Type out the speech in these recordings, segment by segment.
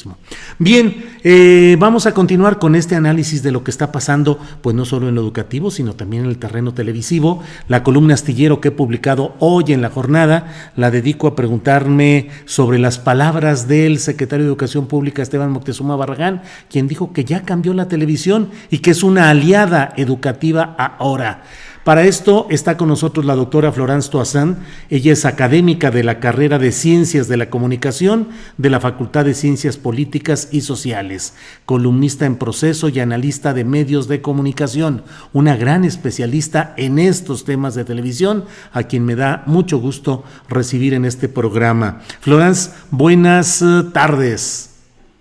periodismo. Bien, vamos a continuar con este análisis de lo que está pasando, pues no solo en lo educativo, sino también en el terreno televisivo. La columna astillero que he publicado hoy en La Jornada la dedico a preguntarme sobre las palabras del secretario de Educación Pública, Esteban Moctezuma Barragán, quien dijo que ya cambió la televisión y que es una aliada educativa ahora. Para esto está con nosotros la doctora Florence Toussaint. Ella es académica de la carrera de Ciencias de la Comunicación de la Facultad de Ciencias Políticas y Sociales, columnista en Proceso y analista de medios de comunicación, una gran especialista en estos temas de televisión, a quien me da mucho gusto recibir en este programa. Florence, buenas tardes.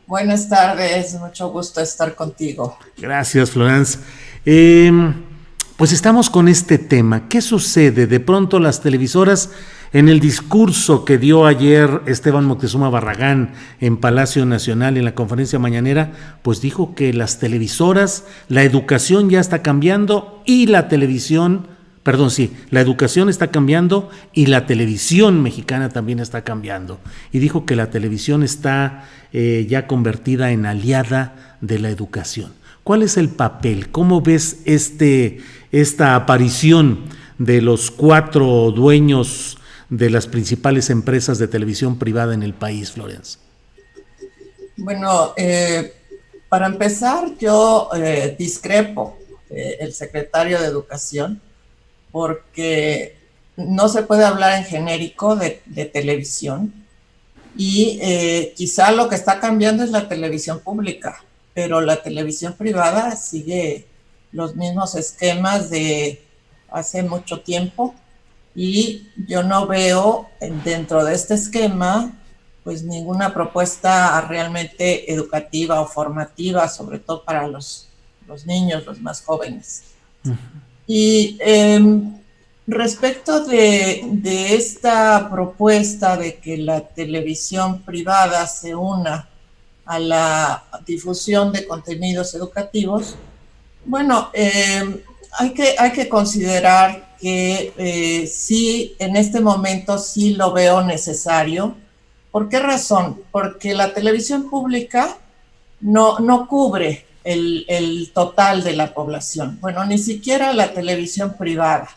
Buenas tardes, mucho gusto estar contigo. Gracias, Florence. Pues estamos con este tema. ¿Qué sucede? De pronto las televisoras, en el discurso que dio ayer Esteban Moctezuma Barragán en Palacio Nacional en la conferencia mañanera, pues dijo que las televisoras, la educación ya está cambiando y la educación está cambiando y la televisión mexicana también está cambiando. Y dijo que la televisión está ya convertida en aliada de la educación. ¿Cuál es el papel? ¿Cómo ves esta aparición de los 4 dueños de las principales empresas de televisión privada en el país, Florence? Bueno, para empezar, yo discrepo del secretario de Educación, porque no se puede hablar en genérico de televisión y quizá lo que está cambiando es la televisión pública, pero la televisión privada sigue los mismos esquemas de hace mucho tiempo y yo no veo dentro de este esquema pues ninguna propuesta realmente educativa o formativa, sobre todo para los niños, los más jóvenes. Uh-huh. Y respecto de esta propuesta de que la televisión privada se una a la difusión de contenidos educativos, bueno, hay que considerar que sí, en este momento sí lo veo necesario. ¿Por qué razón? Porque la televisión pública no cubre el total de la población. Bueno, ni siquiera la televisión privada.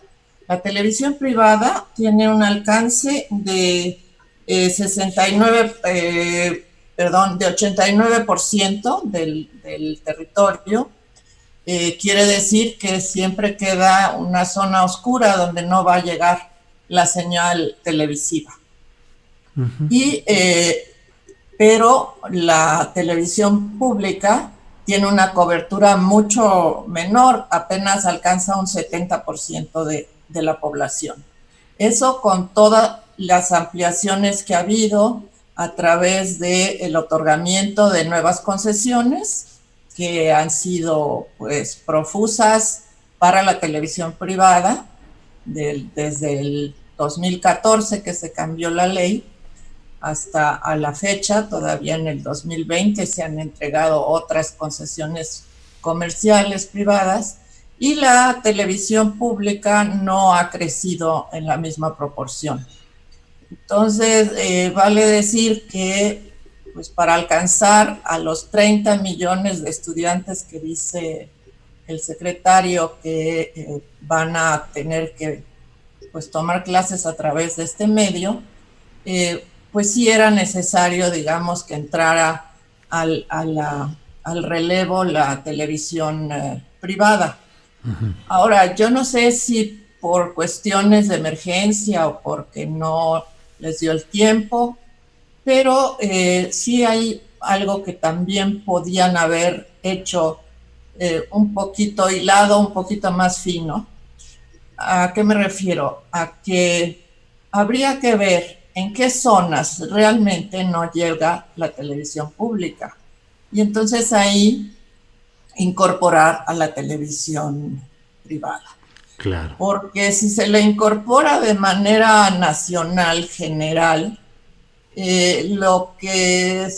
La televisión privada tiene un alcance de 89% del territorio. Quiere decir que siempre queda una zona oscura donde no va a llegar la señal televisiva. Uh-huh. Pero la televisión pública tiene una cobertura mucho menor, apenas alcanza un 70% de la población. Eso con todas las ampliaciones que ha habido a través del otorgamiento de nuevas concesiones que han sido pues profusas para la televisión privada desde el 2014 que se cambió la ley hasta a la fecha. Todavía en el 2020 se han entregado otras concesiones comerciales privadas y la televisión pública no ha crecido en la misma proporción. Entonces, vale decir que pues, para alcanzar a los 30 millones de estudiantes que dice el secretario que van a tener que pues, tomar clases a través de este medio, pues sí era necesario, digamos, que entrara al relevo la televisión privada. Uh-huh. Ahora, yo no sé si por cuestiones de emergencia o porque no les dio el tiempo, pero sí hay algo que también podían haber hecho un poquito hilado, un poquito más fino. ¿A qué me refiero? A que habría que ver en qué zonas realmente no llega la televisión pública. Y entonces ahí incorporar a la televisión privada. Claro. Porque si se le incorpora de manera nacional, general, lo que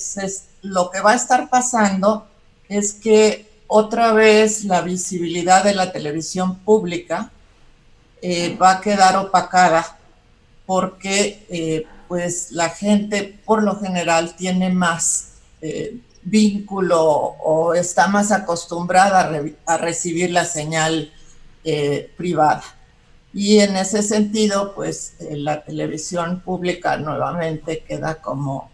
va a estar pasando es que otra vez la visibilidad de la televisión pública va a quedar opacada porque pues la gente por lo general tiene más vínculo o está más acostumbrada a recibir la señal privada. Y en ese sentido, pues la televisión pública nuevamente queda como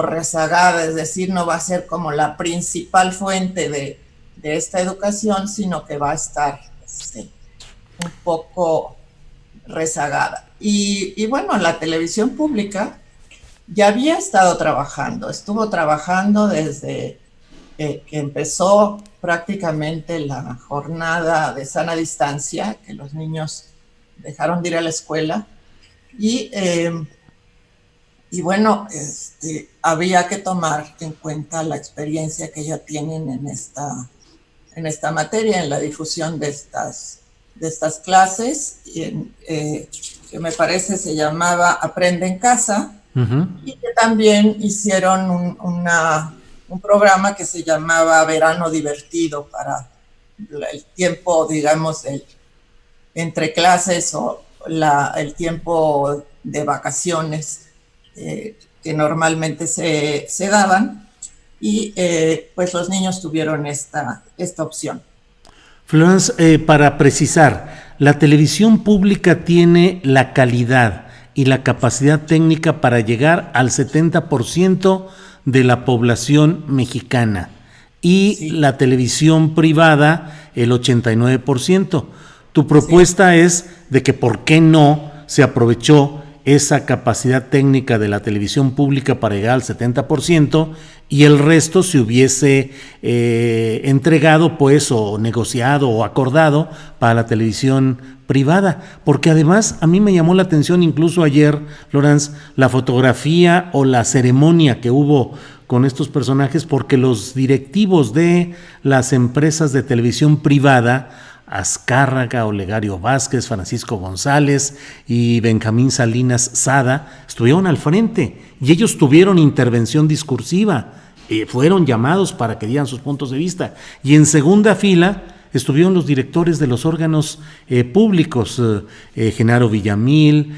rezagada, es decir, no va a ser como la principal fuente de esta educación, sino que va a estar un poco rezagada. Y bueno, la televisión pública ya había estado trabajando, estuvo trabajando desde que empezó prácticamente la jornada de sana distancia, que los niños dejaron de ir a la escuela, y bueno, había que tomar en cuenta la experiencia que ya tienen en esta materia, en la difusión de estas clases, que me parece se llamaba Aprende en Casa, y que también hicieron un programa que se llamaba Verano Divertido para el tiempo, digamos, entre clases o el tiempo de vacaciones que normalmente se daban, y pues los niños tuvieron esta opción. Florence, para precisar, la televisión pública tiene la calidad y la capacidad técnica para llegar al 70% de la población mexicana, y sí, la televisión privada el 89%. Tu propuesta es de que por qué no se aprovechó esa capacidad técnica de la televisión pública para llegar al 70% y el resto se hubiese entregado, pues, o negociado o acordado para la televisión privada, porque además a mí me llamó la atención incluso ayer, Florence, la fotografía o la ceremonia que hubo con estos personajes, porque los directivos de las empresas de televisión privada, Azcárraga, Olegario Vázquez, Francisco González y Benjamín Salinas Sada, estuvieron al frente y ellos tuvieron intervención discursiva, fueron llamados para que dieran sus puntos de vista, y en segunda fila estuvieron los directores de los órganos públicos, Genaro Villamil,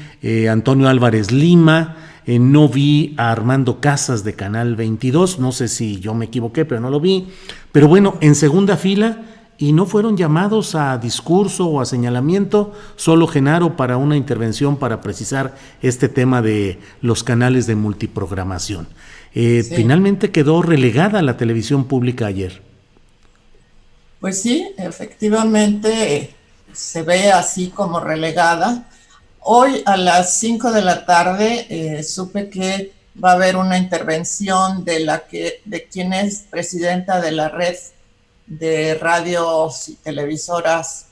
Antonio Álvarez Lima. No vi a Armando Casas de Canal 22, no sé si yo me equivoqué, pero no lo vi. Pero bueno, en segunda fila, y no fueron llamados a discurso o a señalamiento, solo Genaro para una intervención para precisar este tema de los canales de multiprogramación. Sí. Finalmente quedó relegada la televisión pública ayer. Pues sí, efectivamente se ve así como relegada. Hoy a las 5 de la tarde supe que va a haber una intervención de quien es presidenta de la red de radios y televisoras,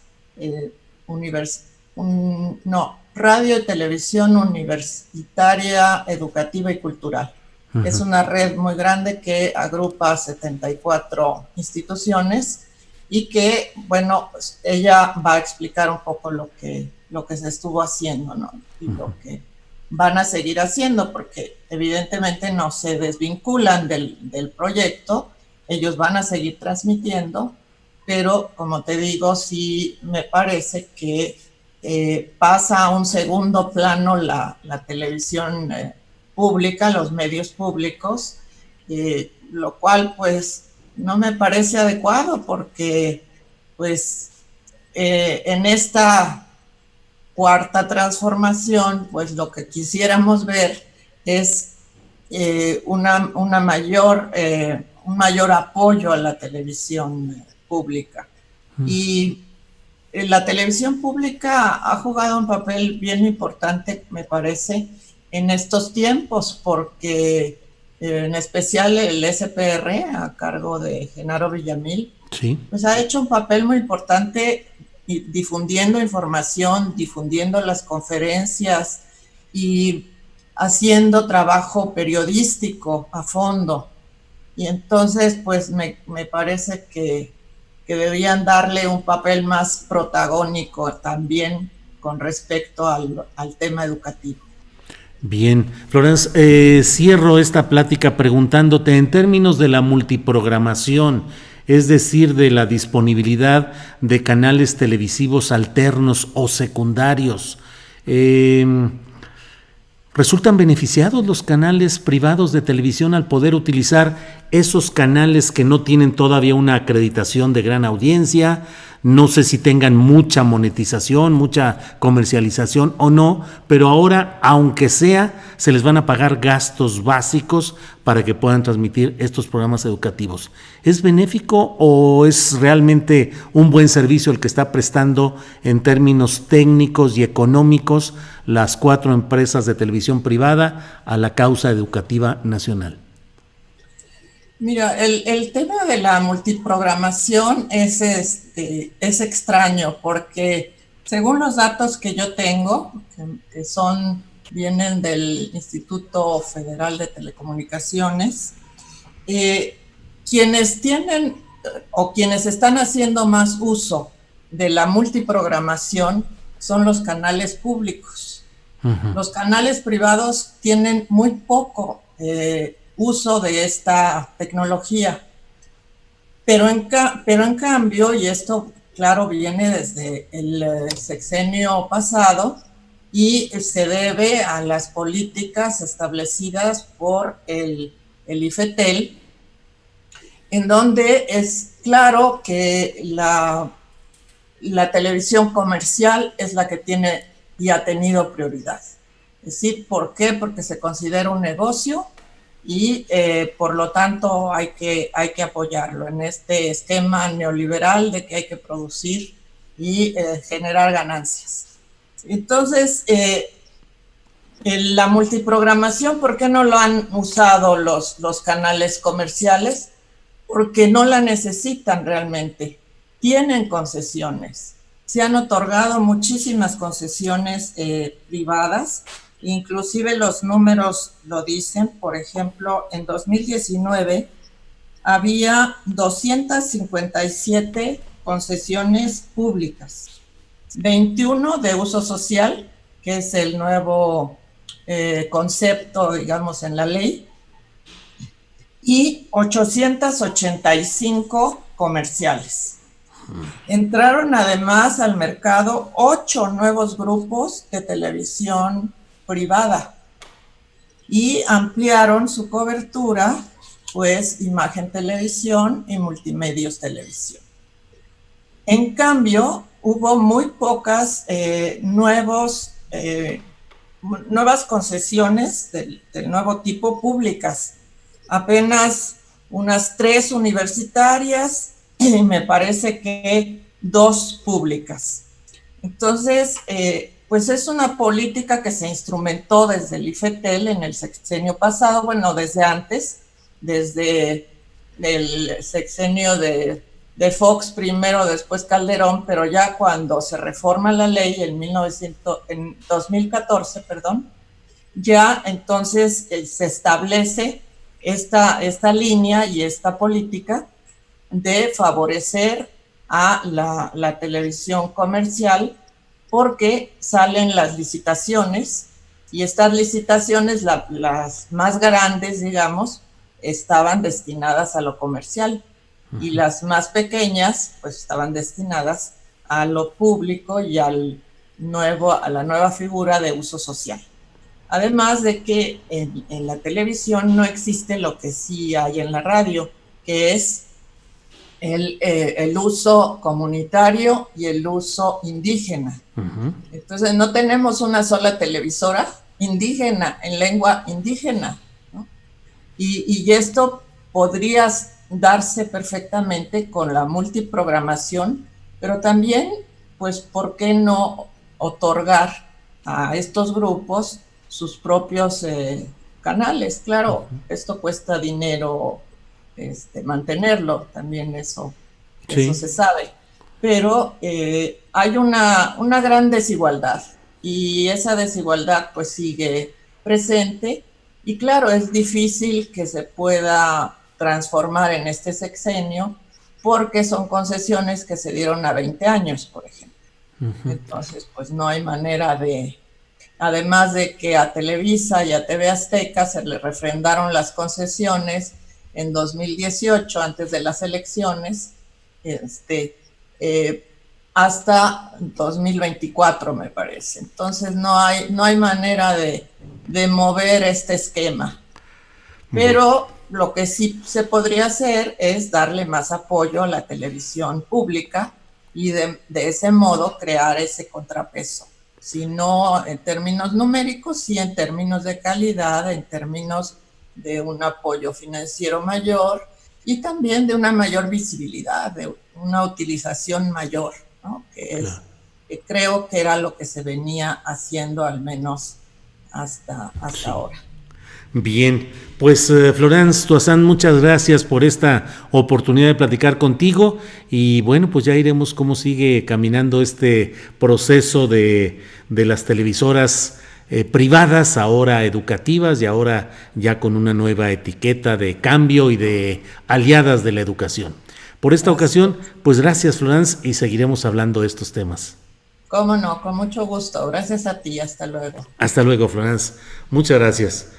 radio y televisión universitaria, educativa y cultural. Uh-huh. Es una red muy grande que agrupa 74 instituciones y que, bueno, pues ella va a explicar un poco lo que se estuvo haciendo, ¿no? Y uh-huh, lo que van a seguir haciendo, porque evidentemente no se desvinculan del proyecto. Ellos van a seguir transmitiendo, pero como te digo, sí me parece que pasa a un segundo plano la televisión pública, los medios públicos, lo cual pues no me parece adecuado, porque pues en esta cuarta transformación, pues lo que quisiéramos ver es un mayor apoyo a la televisión pública. Y la televisión pública ha jugado un papel bien importante, me parece, en estos tiempos, porque en especial el SPR, a cargo de Genaro Villamil, sí, pues ha hecho un papel muy importante difundiendo información, difundiendo las conferencias y haciendo trabajo periodístico a fondo. Y entonces, pues me parece que deberían darle un papel más protagónico también con respecto al tema educativo. Bien, Florence, cierro esta plática preguntándote en términos de la multiprogramación, es decir, de la disponibilidad de canales televisivos alternos o secundarios. ¿Resultan beneficiados los canales privados de televisión al poder utilizar esos canales que no tienen todavía una acreditación de gran audiencia? No sé si tengan mucha monetización, mucha comercialización o no, pero ahora, aunque sea, se les van a pagar gastos básicos para que puedan transmitir estos programas educativos. ¿Es benéfico o es realmente un buen servicio el que está prestando en términos técnicos y económicos las 4 empresas de televisión privada a la causa educativa nacional? Mira, el tema de la multiprogramación es extraño porque según los datos que yo tengo, que vienen del Instituto Federal de Telecomunicaciones, quienes tienen o quienes están haciendo más uso de la multiprogramación son los canales públicos. Uh-huh. Los canales privados tienen muy poco uso de esta tecnología, pero en cambio, y esto claro viene desde el sexenio pasado y se debe a las políticas establecidas por el IFETEL, en donde es claro que la televisión comercial es la que tiene y ha tenido prioridad. Es decir, ¿por qué? Porque se considera un negocio y por lo tanto hay que apoyarlo en este esquema neoliberal de que hay que producir y generar ganancias. Entonces, la multiprogramación, ¿por qué no lo han usado los canales comerciales? Porque no la necesitan realmente. Tienen concesiones. Se han otorgado muchísimas concesiones privadas. Inclusive los números lo dicen. Por ejemplo, en 2019 había 257 concesiones públicas, 21 de uso social, que es el nuevo concepto, digamos, en la ley, y 885 comerciales. Entraron además al mercado 8 nuevos grupos de televisión privada y ampliaron su cobertura, pues Imagen Televisión y Multimedios Televisión. En cambio, hubo muy pocas nuevas concesiones del nuevo tipo públicas, apenas unas 3 universitarias y me parece que 2 públicas. Entonces, pues es una política que se instrumentó desde el IFETEL en el sexenio pasado, bueno, desde antes, desde el sexenio de Fox primero, después Calderón, pero ya cuando se reforma la ley en 2014, ya entonces se establece esta línea y esta política de favorecer a la televisión comercial, porque salen las licitaciones y estas licitaciones, las más grandes, digamos, estaban destinadas a lo comercial y las más pequeñas pues estaban destinadas a lo público y a la nueva figura de uso social. Además de que en la televisión no existe lo que sí hay en la radio, que es el uso comunitario y el uso indígena. Uh-huh. Entonces no tenemos una sola televisora indígena, en lengua indígena, ¿no? Y esto podría darse perfectamente con la multiprogramación, pero también, pues, ¿por qué no otorgar a estos grupos sus propios canales? Claro, esto cuesta dinero mantenerlo, también eso se sabe, pero hay una gran desigualdad y esa desigualdad pues sigue presente y claro, es difícil que se pueda transformar en este sexenio porque son concesiones que se dieron a 20 años, por ejemplo. Uh-huh. Entonces, pues no hay manera además de que a Televisa y a TV Azteca se le refrendaron las concesiones en 2018, antes de las elecciones, hasta 2024, me parece. Entonces no hay manera de mover este esquema. Pero lo que sí se podría hacer es darle más apoyo a la televisión pública y de ese modo crear ese contrapeso. Si no en términos numéricos, sí en términos de calidad, en términos de un apoyo financiero mayor y también de una mayor visibilidad, de una utilización mayor, ¿no? Que creo que era lo que se venía haciendo al menos hasta Sí. ahora. Bien, pues Florence Toussaint, muchas gracias por esta oportunidad de platicar contigo y bueno, pues ya iremos cómo sigue caminando este proceso de las televisoras privadas, ahora educativas y ahora ya con una nueva etiqueta de cambio y de aliadas de la educación. Por esta ocasión, pues gracias Florence y seguiremos hablando de estos temas. Cómo no, con mucho gusto. Gracias a ti, hasta luego. Hasta luego, Florence. Muchas gracias.